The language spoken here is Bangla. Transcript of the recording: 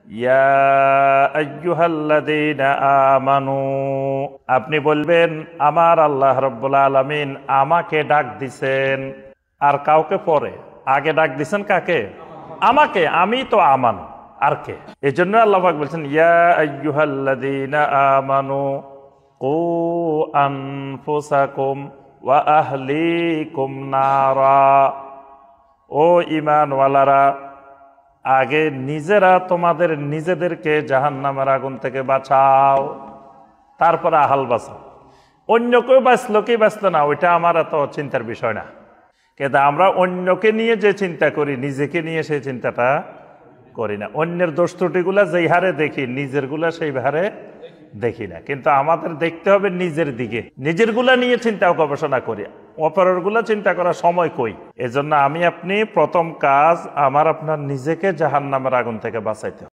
ইয়া আইয়ুহাল্লাযীনা আমানু, আপনি বলবেন আমার আল্লাহ রাব্বুল আলামিন আমাকে ডাক দিছেন। আর কাউকে পরে আগে ডাক দিছেন কাকে? আমাকে। আমি তো আমান, আর কে? এজন্য আল্লাহ পাক বলছেন ইয়া আইয়ুহাল্লাযীনা আমানু কু আনফুসাকুম ওয়া আহলিকুম নারা, ও ঈমানওয়ালারা, আগে নিজেরা তোমাদের নিজেদেরকে জাহান্নামের আগুন থেকে বাঁচাও, তারপরে আহাল বাঁচাও। অন্য কেউ বাঁচলো কি বাঁচলো না ওইটা আমার এত চিন্তার বিষয় না, কিন্তু আমরা অন্যকে নিয়ে যে চিন্তা করি নিজেকে নিয়ে সেই চিন্তাটা করি না। অন্যের দোষ ত্রুটিগুলা যেই হারে দেখি নিজের গুলা সেই হারে দেখি না, কিন্তু আমাদের দেখতে হবে নিজের দিকে, নিজের গুলা নিয়ে চিন্তা গবেষণা করি, অপরের গুলা চিন্তা করার সময় কই। এজন্য আমি আপনি প্রথম কাজ আমার আপনার নিজেকে জাহান্নামের আগুন থেকে বাঁচাইতে হবে।